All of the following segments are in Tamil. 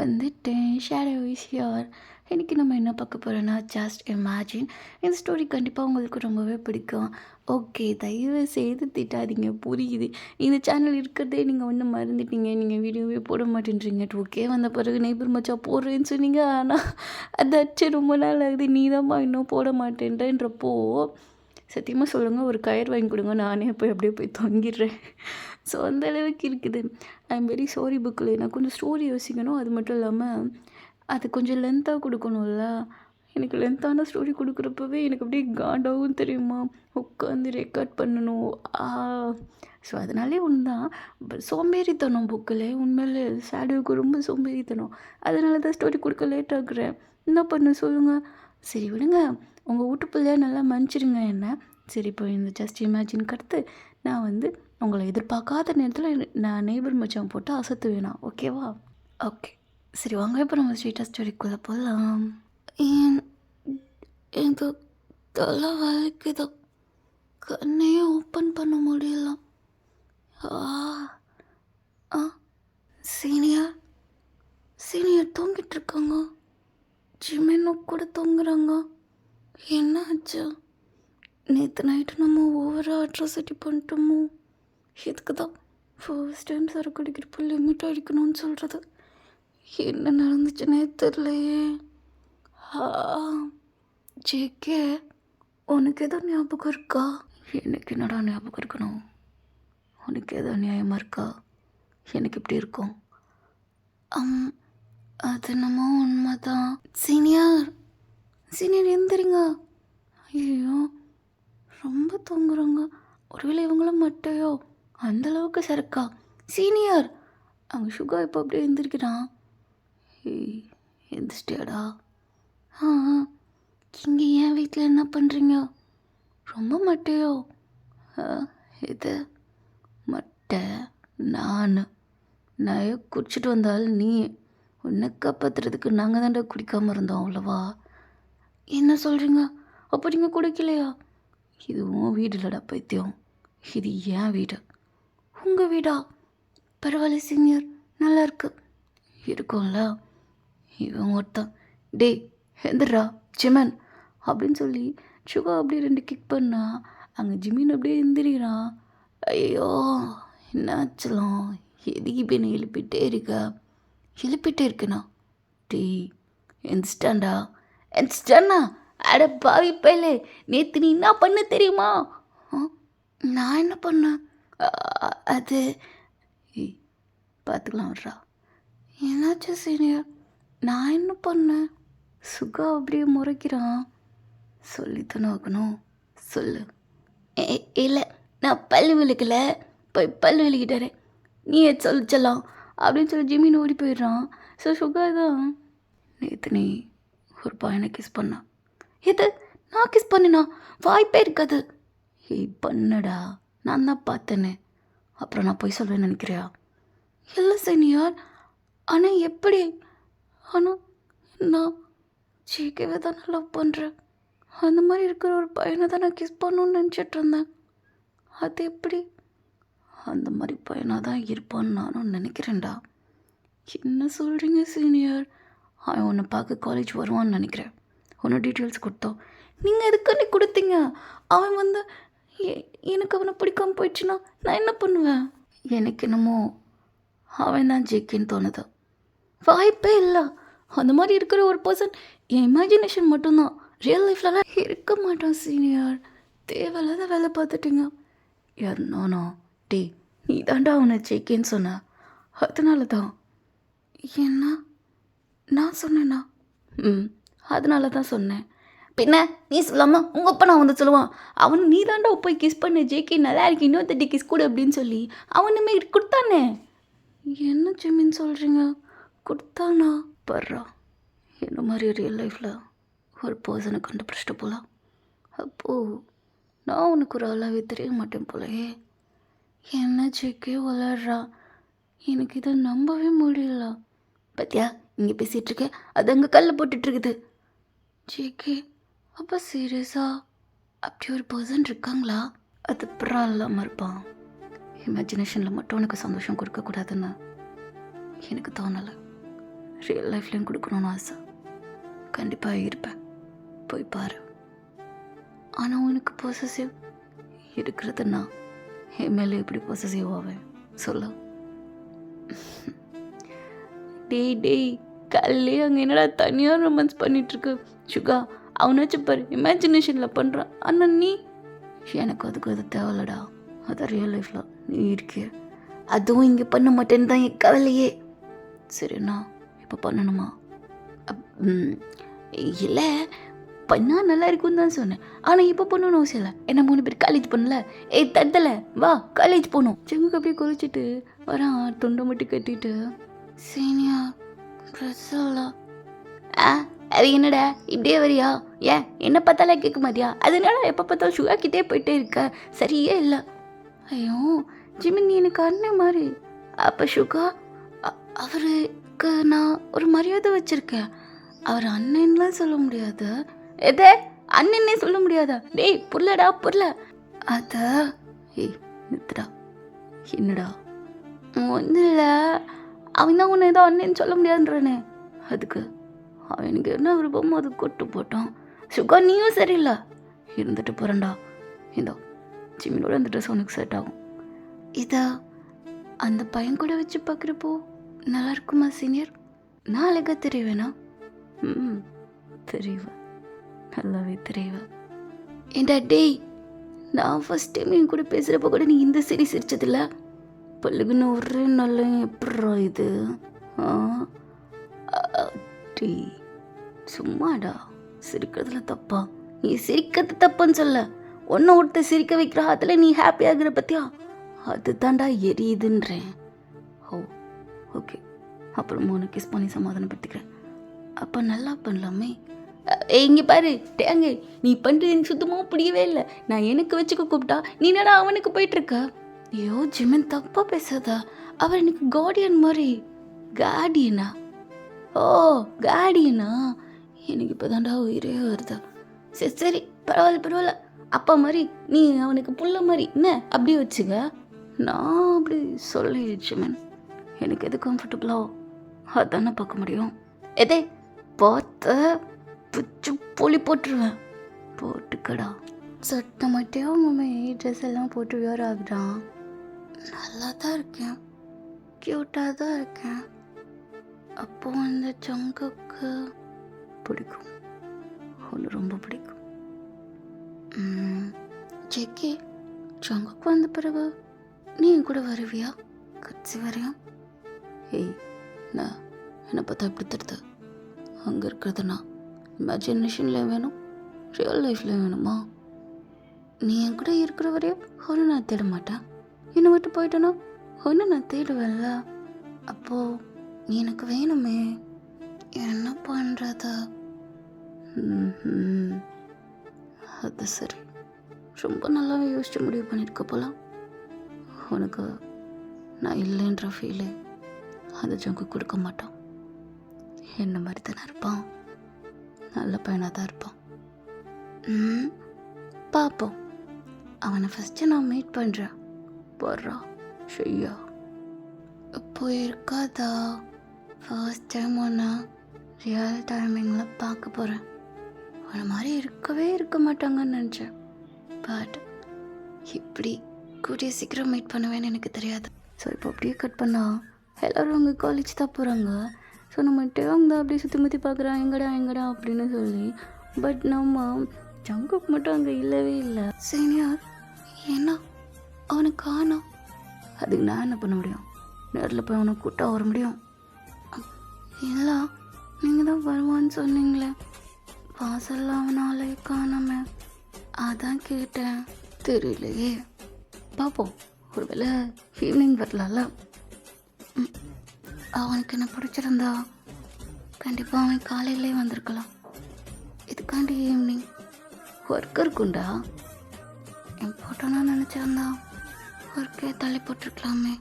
வந்துட்டேன். Shadow is here. இன்னைக்கு நம்ம என்ன பார்க்க போறோம்னா, ஜஸ்ட் இமேஜின். இந்த ஸ்டோரி கண்டிப்பா உங்களுக்கு ரொம்பவே பிடிக்கும். ஓகே, தயவு செய்து திட்டாதீங்க. புரியுது. இந்த சேனல் இருக்கிறதே நீங்க வந்து மறந்துட்டீங்க. நீங்க வீடியோவே போட மாட்டேன்றீங்க. 2K வந்த பிறகு நெய்பர் மச்சான் போடுறேன்னு சொன்னீங்க. ஆனா அதாச்சு ரொம்ப நாள் ஆகுது. நீதாம்மா இன்னும் போட மாட்டேன்றன்றப்போ, சத்தியமா சொல்லுங்க, ஒரு கயிறு வாங்கி கொடுங்க. நானே போய் அப்படியே போய் தொங்கிடுறேன். ஸோ அந்த அளவுக்கு இருக்குது. ஐ எம் வெரி சாரி புக்கில். நான் கொஞ்சம் ஸ்டோரி யோசிக்கணும். அது மட்டும் இல்லாமல் அது கொஞ்சம் லென்த்தாக கொடுக்கணும்ல. எனக்கு லென்த்தான ஸ்டோரி கொடுக்குறப்பவே எனக்கு அப்படியே காண்டாகவும் தெரியுமா, உட்காந்து ரெக்கார்ட் பண்ணணும். ஸோ அதனாலே ஒன்று தான், சோம்பேறித்தனம் புக்கில். உண்மையிலே ஷேடோவுக்கு ரொம்ப சோம்பேறித்தனம். அதனால தான் ஸ்டோரி கொடுக்க லேட் ஆகுறேன். என்ன பண்ண சொல்லுங்கள். சரி விடுங்க, உங்கள் வீட்டு பிள்ளையா நல்லா மன்னிச்சிடுங்க என்ன. சரி, இப்போ இந்த ஜஸ்ட் இமேஜினுக்கு அடுத்து நான் வந்து உங்களை எதிர்பார்க்காத நேரத்தில் நான் நெய்பர் மச்சான் போட்டு அசத்து வேணாம், ஓகேவா? ஓகே, சரி வாங்க இப்போ நம்ம ஸ்ட்ரீட்டாக ஸ்டோரிக்குள்ளே போகலாம். ஏன் எனக்கு தலை வலிக்குது, கண்ணையே ஓப்பன் பண்ண முடியல. ஆ ஆ சீனியர் சீனியர் தூங்கிட்டு இருக்காங்க. ஜிமின்னு கூட தூங்குறாங்க. என்ன ஆச்சு? நேற்று நைட்டு நம்ம ஓவர அட்ராசிட்டி பண்ணிட்டோமோ? இதுக்கு தான் ஃபர்ஸ்ட் டைம் சரக்கு அடிக்கிறப்போ லிமிட் அடிக்கணும்னு சொல்கிறது. என்ன நடந்துச்சுன்னே தெரியலையே. ஜேகே, உனக்கு எதோ ஞாபகம் இருக்கா? எனக்கு என்னடா ஞாபகம் இருக்கணும்? உனக்கு எதோ நியாயமாக இருக்கா? எனக்கு இப்படி இருக்கும். அது நம்ம உண்மைதான். சீனியர் சீனியர் எந்திரிங்க. ஐயோ, ரொம்ப தூங்குறாங்க. ஒருவேளை இவங்களும் மட்டையோ? அந்தளவுக்கு சரக்கா? சீனியர், அவங்க சுகா இப்போ அப்படியே எழுந்திருக்கிறான். ஏய், எந்திரிச்சிட்டியாடா? ஆ, இங்கே என் வீட்டில் என்ன பண்ணுறீங்க? ரொம்ப மட்டையோ? இது மட்டை நான் குடிச்சிட்டு வந்தாலும் நீ உன்னை காப்பாற்றுறதுக்கு நாங்கள் தான்டா குடிக்காமல் இருந்தோம், அவ்வளவா? என்ன சொல்கிறீங்க? அப்போ நீங்கள் குடிக்கலையா? இதுவும் வீடு இல்லடா பைத்தியம், இது ஏன் வீடு. உங்கள் வீடா? பரவாயில்ல சீனியர், நல்லா இருக்கு. இருக்கும்ல. இவன் ஒருத்தன், டே எந்திரா ஜிமன் அப்படின்னு சொல்லி சுகா அப்படியே 2 கிக் பண்ணா. அங்கே ஜிமின் அப்படியே எந்திரிக்கிறான். ஐயோ, என்னாச்சலாம்? எதுக்கு இப்போ என்ன எழுப்பிட்டே இருக்கேண்ணா? டே எந்திரிச்சிட்டான்டா. எந்திரிச்சிட்டானா? அட பாவி பையலே, நேற்று நீ என்ன பண்ண தெரியுமா? நான் என்ன பண்ணேன்? அது பார்த்துக்கலாம் வர்றா. என்னாச்சு சீனியர்? நான் என்ன பண்ணேன்? சுகா அப்படியே முறைக்கிறான். சொல்லித்தானே ஆகணும், சொல்லு. இல்லை, நான் பல்லு விளக்கல, போய் பல்லு விளக்கிட்டாரேன், நீ சொல்லலாம் அப்படின்னு சொல்லி ஜிமின் ஓடி போயிடுறான். ஸோ சுகா தான், நேற்று நீ ஒரு பையனை கிஸ் பண்ணா. எது? நான் கிஸ் பண்ணினா? வாய்ப்பே இருக்காது. ஏய் பண்ணடா, நான் தான் பார்த்தேனே. அப்புறம் நான் போய் சொல்வேன்னு நினைக்கிறியா? இல்லை சீனியர், ஆனால் எப்படி? ஆனால் நான் ஜேகேவை தான் லவ் பண்ணுறேன். அந்த மாதிரி இருக்கிற ஒரு பையனை தான் நான் கிஸ் பண்ணணுன்னு நினச்சிட்டு இருந்தேன். அது எப்படி? அந்த மாதிரி பையனாக தான் இருப்பான்னு நானும் நினைக்கிறேன்டா. என்ன சொல்கிறீங்க சீனியர்? அவன் உன்னை பார்க்க காலேஜ் வருவான்னு நினைக்கிறேன். உன்னை டீட்டெயில்ஸ் கொடுத்தோம். நீங்கள் எதுக்கு கொடுத்தீங்க? அவன் வந்து எனக்கு அவனை பிடிக்காமல் போயிடுச்சுன்னா நான் என்ன பண்ணுவேன்? எனக்கு என்னமோ அவன் தான் ஜேகேன்னு தோணுது. வாய்ப்பே இல்லை. அந்த மாதிரி இருக்கிற ஒரு பர்சன் என் இமேஜினேஷன் மட்டும்தான், ரியல் லைஃப்லலாம் இருக்க மாட்டான் சீனியர். தேவையில்லாத வேலை பார்த்துட்டீங்க. யார் நானா? டே, நீ தாண்டா அவனை ஜேகேன்னு சொன்ன, அதனால தான். என்ன நான் சொன்னேன்னா? அதனால தான் சொன்னேன். பின்ன நீ சொல்லாமல் உங்கள் அப்பா நான் வந்து சொல்லுவான், அவனு நீ தாண்டா போய் கிஸ் பண்ண ஜேகே, நல்லா இருக்கு, இன்னொருத்தட்டி கிஸ் கொடு அப்படின்னு சொல்லி அவனுமே கொடுத்தானே. என்ன ஜிமின்னு சொல்கிறீங்க? கொடுத்தானா? பர்றா, என்ன மாதிரி ரியல் லைஃப்பில் ஒரு பர்சனை கண்டுபிடிச்சிட்டு போகலாம். அப்போது நான் உனக்கு ஒரு ஆளாகவே தெரிய மாட்டேன் போலையே. என்ன ஜேகே வளர்றா, எனக்கு இதை நம்பவே முடியல. பத்தியா, இங்கே பேசிகிட்ருக்கேன், அது அங்கே கல்ல போட்டுட்ருக்குது. ஜேகே, அப்போ சீரியஸா அப்படி ஒரு பர்சன் இருக்காங்களா? அது அப்புறம் இல்லாமல் இருப்பான். இமேஜினேஷனில் மட்டும் உனக்கு சந்தோஷம் கொடுக்கக்கூடாதுன்னு எனக்கு தோணலை. ரியல் லைஃப்லையும் கொடுக்கணும்னு ஆசை. கண்டிப்பாக இருப்பேன், போய் பாரு. ஆனால் உனக்கு பொசசிவ் இருக்கிறதுன்னா என் மேலே எப்படி பொசசிவ் ஆவேன் சொல்ல? டேய் காலையிலே அங்கே என்னடா தனியாக ரொமான்ஸ் பண்ணிகிட்ருக்கு சுகா, அவனாச்சும் பாரு இமேஜினேஷனில் பண்ணுறான். ஆனால் நீ, எனக்கு அதுக்கு அது தேவையில்லடா. அதான் ரியல் லைஃப்பில் நீ இருக்கிய, அதுவும் இங்கே பண்ண மாட்டேன்னு தான் என் கவலையே. சரிண்ணா, இப்போ பண்ணணுமா? இல்லை, பண்ணால் நல்லா இருக்குன்னு தான் சொன்னேன். ஆனால் இப்போ பண்ணணும்னு அவசியம் இல்லை. என்ன 3 பேர் காலேஜ் பண்ணல, தட்டலை வா காலேஜ் போகணும். செங்குக்கு அப்படியே குளிச்சுட்டு வரான், தொண்டை மட்டும் கட்டிட்டு. சீனியா ட்ரெஸ்ஸா? அது என்னடா இப்படியே வரியா? ஏன் என்ன பார்த்தாலே கேட்க மாட்டியா? அதனால எப்போ பார்த்தாலும் சுகா கிட்டே போயிட்டே இருக்க, சரியே இல்லை. ஐயோ ஜிமின், நீ எனக்கு அண்ணன் மாதிரி. அப்போ சுகா அவருக்கு நான் ஒரு மரியாதை வச்சுருக்கேன். அவர் அண்ணன்லாம் சொல்ல முடியாது. எதே அண்ணன்னே சொல்ல முடியாதா? டேய் புரியலடா புரியல. அத நிறுத்துடா. என்னடா? ஒன்றும் இல்லை, அவன் தான் உன்னை ஏதோ அண்ணன்னு சொல்ல முடியாதுன்றானே, அதுக்கு அவனுக்கு என்ன விருப்பமோ அது கொட்டு போட்டான். சுகா நீயும் சரியில்லை, இருந்துட்டு போகிறேன்டா. இதோ ஜிமினோட அந்த ட்ரெஸ் உனக்கு செட் ஆகும். இதை அந்த பையன் கூட வச்சு பார்க்குறப்போ நல்லா இருக்குமா சீனியர்? நான் அழகாக தெரியவேனா? தெரியவேன், நல்லாவே தெரியவேன். ஏண்டா டேய், நான் ஃபஸ்ட் டைம் என் கூட பேசுகிறப்ப கூட நீ இந்த சரி சிரிச்சதில்ல. பல்லுக்குன்னு ஒரே நல்ல எப்பட்றா இது? டீ சும்மாடா, சிரிக்கிறதுல தப்பா? நீ சிரிக்கிறது தப்புன்னு சொல்ல, ஒன்றை ஒருத்தர் சிரிக்க வைக்கிறா, அதில் நீ ஹாப்பி ஆகுற பற்றியா? அது தாண்டா எரியுதுன்றேன். ஓ ஓகே, அப்புறம் உன்னை கிஸ் பண்ணி சமாதானப்படுத்திக்கிறேன். அப்போ நல்லா பண்ணலாமே. இங்கே பாரு டேங்க, நீ பண்ணுறது எனக்கு சுத்தமாக பிடிக்கவே இல்லை. நான் எனக்கு வச்சுக்க கூப்பிட்டா நீ என்னடா அவனுக்கு போயிட்டுருக்க? ஐயோ ஜிமின், தப்பாக பேசாதா? அவர் எனக்கு கார்டியன் மாதிரி. கார்டியனா? ஓ கார்டியனா? எனக்கு இப்போ தாண்டா உயிரே வருதா. சரி சரி பரவாயில்ல, அப்பா மாதிரி நீ அவனுக்கு புள்ள மாதிரி என்ன அப்படி வச்சுக்க. நான் அப்படி சொல்லி ஜிமின், எனக்கு எது கம்ஃபர்டபுளோ அதானே பார்க்க முடியும். எதே பார்த்த பிச்சு பொலி போட்டுருவேன். போட்டுக்கடா. சட்டை மட்டும் உண்மை ட்ரெஸ் எல்லாம் போட்டு வியர் ஆகுறான். நல்லா தான் இருக்கேன், க்யூட்டாக தான் இருக்கேன். அப்போ அந்த ஜங்குக்கு பிடிக்கும், ஒன்று ரொம்ப பிடிக்கும். ஜெக்கி, ஜங்குக்கு வந்த பிறகு நீ என் கூட வருவியா கட்சி வரையும்? நான் என்னை பார்த்தா எப்படி தருது? அங்கே இருக்கிறதுனா இமேஜினேஷனில் வேணும், ரியல் லைஃப்பில் வேணுமா? நீ என் கூட இருக்கிற வரையும் ஒன்று நான் தேட மாட்டேன். என்னை விட்டு போயிட்டேன்னா ஒன்று நான் தேடுவேன்ல. அப்போது நீ எனக்கு வேணுமே, என்ன பண்ணுறது? அது சரி, ரொம்ப நல்லாவே யோசிச்சு முடிவு பண்ணியிருக்க போலாம். உனக்கு நான் இல்லைன்ற ஃபீலு அந்த ஜங்கு கொடுக்க மாட்டான். என்ன மாதிரி தானே இருப்பான், நல்ல பையனாக தான் இருப்பான். பார்ப்போம். அவனை ஃபஸ்ட்டு நான் மீட் பண்ணுறேன். போடுறா ஷையா. இப்போ இருக்காதா? ஃபர்ஸ்ட் டைம் ஒன்று ரியல் டைமிங்கில் பார்க்க போகிறேன். அவனை மாதிரி இருக்க மாட்டாங்கன்னு நினச்சேன். பட் இப்படி கூடிய சீக்கிரம் மீட் பண்ணுவேன்னு எனக்கு தெரியாது. ஸோ இப்போ அப்படியே கட் பண்ணால் எல்லோரும் அவங்க காலேஜ் தான் போகிறாங்க. ஸோ நம்மகிட்ட அவங்க அப்படியே சுற்றி முற்றி பார்க்குறான், எங்கடா அப்படின்னு சொல்லி. பட் நம்ம ஜங்குக்கு மட்டும் அங்கே இல்லவே இல்லை. சீனியர் என்ன அவனுக்கு காணோம். அதுக்கு நான் என்ன பண்ண முடியும்? நேரில் போய் அவனை கூட்டா வர முடியும்? இல்லை, நீங்கள் தான் வருவான்னு சொன்னீங்களே, வாசலில் அவனாலே காணாம, அதான் கேட்டேன். தெரியலையே, பார்ப்போம். ஒருவேளை ஈவினிங் வரலாம்ல. அவனுக்கு என்ன பிடிச்சிருந்தா கண்டிப்பாக அவன் காலையிலே வந்திருக்கலாம். இதுக்காண்டி ஈவினிங் ஒர்க் இருக்குண்டா. இம்பார்ட்டனா நினச்சிருந்தா ஒர்க்கே தள்ளி போட்டிருக்கலாமே.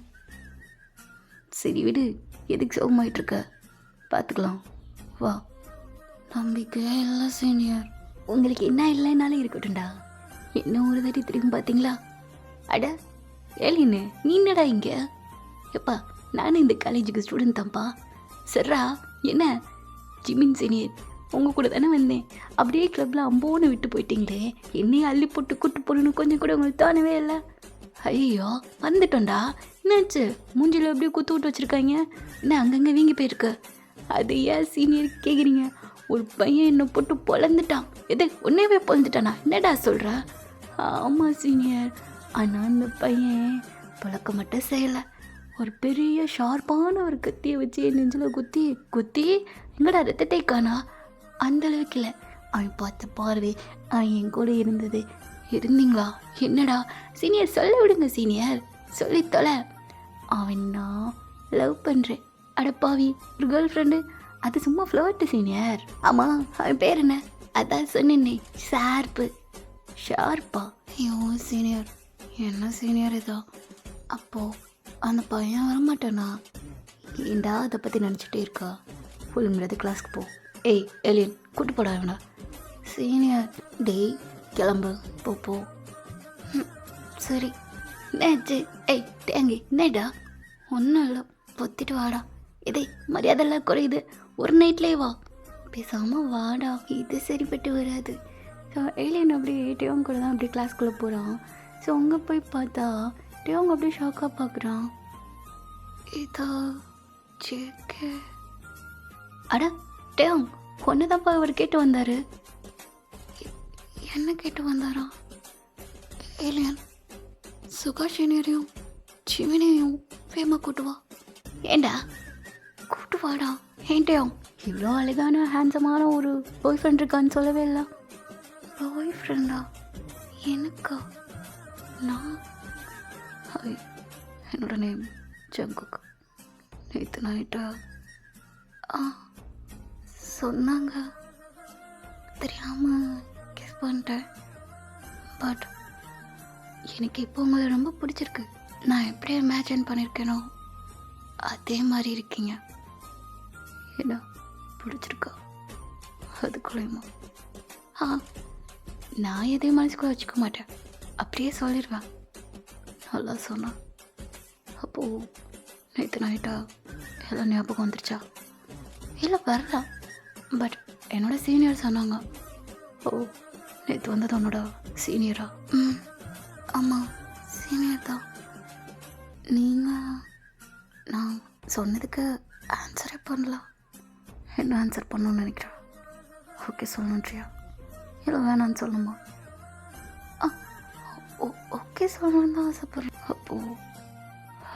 சரி விடு, எதுக்கு சோகமாயிட்ருக்க, பார்த்துக்கலாம் வா. நம்பிக்கையே இல்லை சீனியர். உங்களுக்கு என்ன இல்லைனாலும் இருக்கட்டும்டா. இன்னும் ஒரு தடி திரும்பி பார்த்தீங்களா? அட ஏலின்னு நீ என்னடா இங்கே? எப்பா நானும் இந்த காலேஜுக்கு ஸ்டூடெண்ட் தான்ப்பா. சரிடா, என்ன ஜிமின் சீனியர், உங்கள் கூட தானே வந்தேன், அப்படியே கிளப்பில் அம்போன்னு விட்டு போயிட்டீங்களே, என்னையே அள்ளி போட்டு கூட்டு போகணுன்னு கொஞ்சம் கூட உங்களுக்கு தோணவே இல்லை. ஐயோ வந்துட்டோண்டா, என்னாச்சு மூஞ்சில் அப்படியே குத்து விட்டு வச்சுருக்காங்க, என்ன அங்கங்கே வீங்கி போயிருக்கு? அது ஏன் சீனியர் கேட்குறீங்க? ஒரு பையன் என்னை போட்டு பொழந்துட்டான். எது உன்னையவே பொழந்துட்டானா? என்னடா சொல்கிற? ஆமாம் சீனியர், ஆனால் அந்த பையன் பழக்க மட்டும் செய்யலை, ஒரு பெரிய ஷார்ப்பான ஒரு கத்தியை வச்சு என் நெஞ்சில் குத்தி குத்தி எங்கடா ரத்தத்தை காணா? அந்த அளவுக்கு இல்லை, அவன் பார்த்த பார்வை, அவன் என் கூட இருந்தீங்களா? என்னடா சீனியர் சொல்ல விடுங்க சீனியர், சொல்லி தொலை. அவன் நான் லவ் பண்ணுறேன். அடப்பாவி, ஒரு கேர்ள் ஃப்ரெண்டு, அது சும்மா ஃப்ளவர்ட்டு சீனியர். ஆமாம், அவன் பேர் என்ன? அதான் சொன்னேன்னே, ஷார்ப்பு. ஷார்ப்பா? ஐயோ சீனியர், என்ன சீனியர் இதோ? அப்போது அந்த பையன் வரமாட்டானா? ஏண்டா அதை பற்றி நினச்சிட்டே இருக்கா? ஃபுல்ங்கிறது கிளாஸ்க்கு போ. ஏய் எலியன், கூட்டு போடா வேணா. சீனியர், டேய் கிளம்பு, போ. சரி நேச்சு. ஏய் தேங்கி என்னடா? ஒன்றும் இல்லை, பொத்திட்டு வாடா. இதே மரியாதைலாம் குறையுது, ஒரு நைட்லேயே வா, பேசாமல் வாடா, இது சரிப்பட்டு வராது. ஸோ ஏலியன் அப்படியே டேவங்க கூட தான் அப்படியே கிளாஸ்க்குள்ளே போகிறான். ஸோ அங்கே போய் பார்த்தா டேவங்க அப்படியே ஷாக்காக பார்க்குறான். இதா ஜேகே. அட டேவங், ஒன்று தான்ப்பா அவர் கேட்டு வந்தார். என்ன கேட்டு வந்தாரா? ஏலியன், சுகாஷினியரையும் ஜிமினையும் வேமா கூட்டு வா. ஏண்டா? கூட்டு வாடா. ஏன்டேயும் இவ்வளோ அழகான ஹேண்ட்ஸமான ஒரு பாய் ஃப்ரெண்ட் இருக்கான்னு சொல்லவே இல்லை. பாய் ஃப்ரெண்டா? எனக்கா? நான் ஹாய், என்னோட நேம் ஜங்குக். நேற்று நைட்டா சொன்னாங்க, தெரியாமல் கெஸ் பண்ணிட்டேன். பட் எனக்கு இப்போ உங்களை ரொம்ப பிடிச்சிருக்கு. நான் எப்படி இமேஜின் பண்ணியிருக்கேனோ அதே மாதிரி இருக்கீங்க. என்ன பிடிச்சிருக்கா? அதுக்குள்ளேயுமா? நான் எதையும் மனசுக்குள்ள வச்சுக்க மாட்டேன், அப்படியே சொல்லிடுவேன். நல்லா சொன்னேன். அப்போது நேற்று நைட்டா எல்லாம் ஞாபகம் வந்துருச்சா? இல்லை வரல, பட் என்னோட சீனியர் சொன்னாங்க. ஓ, நேற்று வந்தது உன்னோட சீனியரா? ஆமாம் சீனியர் தான். நீங்கள் நான் சொன்னதுக்கு ஆன்சரே பண்ணலாம். என்ன ஆன்சர் பண்ணணும்னு நினைக்கிறேன்? ஓகே சொல்லணுன்றியா, இல்லை வேணான்னு சொல்லணுமா? ஓகே சொல்லணும்னு தான் ஆசைப்பட்றேன். அப்போது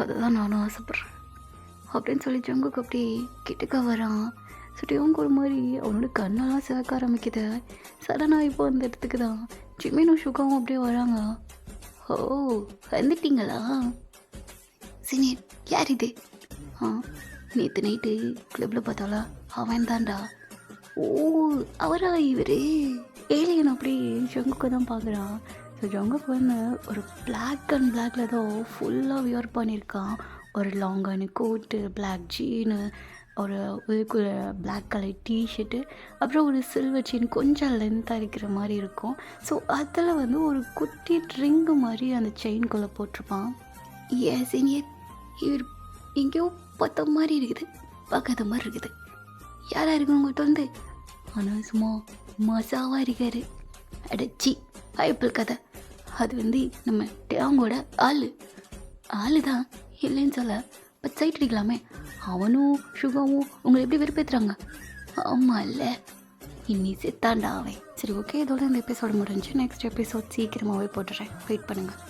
அதுதான் நானும் ஆசைப்பட்றேன் அப்படின்னு சொல்லி ஜங்குக்கு அப்படி கிட்டக்க வரான். சுட்டியும் ஒரு மாதிரி அவனோட கண்ணெல்லாம் சிவக்க ஆரம்பிக்குது. சடனாக இப்போ அந்த இடத்துக்கு தான் ஜிமினும் சுகாவும் அப்படியே வராங்க. ஓ வந்துட்டீங்களா சீனியர்? யார் இது? நேற்று நைட்டு கிளப்பில் பார்த்தாலா அவன் தான்டா. ஓ அவரா இவர்? ஏலியன் அப்படி ஜங்குக்கு தான் பார்க்குறான். ஸோ ஜங்குக்கு வந்து ஒரு பிளாக் அண்ட் பிளாக்ல தான் ஃபுல்லாக வியர் பண்ணியிருக்கான். ஒரு லாங்கான கோட்டு, பிளாக் ஜீனு, ஒரு பிளாக் கலர் டிஷர்ட்டு, அப்புறம் ஒரு சில்வர் செயின் கொஞ்சம் லென்த்தாக இருக்கிற மாதிரி இருக்கும். ஸோ அதில் வந்து ஒரு குட்டி ட்ரிங்கு மாதிரி அந்த செயின்குள்ளே போட்டிருப்பான். ஏன் சீனியர், இவர் எங்கேயோ பார்த்த மாதிரி இருக்குது, பார்க்காத மாதிரி இருக்குது. யாராக இருக்கு உங்கள்கிட்ட வந்து? ஆனால் சும்மா மசாவாக இருக்கார். அடைச்சி ஐப்பிள் கதை. அது வந்து நம்ம டேங்கோட ஆள் தான், இல்லைன்னு சொல்ல. பட் சைட் அடிக்கலாமே. அவனும் சுகாவும் உங்களை எப்படி வெறுப்பேற்றுறாங்க? ஆமாம் இல்லை, இன்னி செத்தாண்டா அவன். சரி ஓகே, இதோட இந்த எபிசோடு முடிஞ்சு. நெக்ஸ்ட் எபிசோட் சீக்கிரமாகவே போட்டுறேன், வெயிட் பண்ணுங்கள்.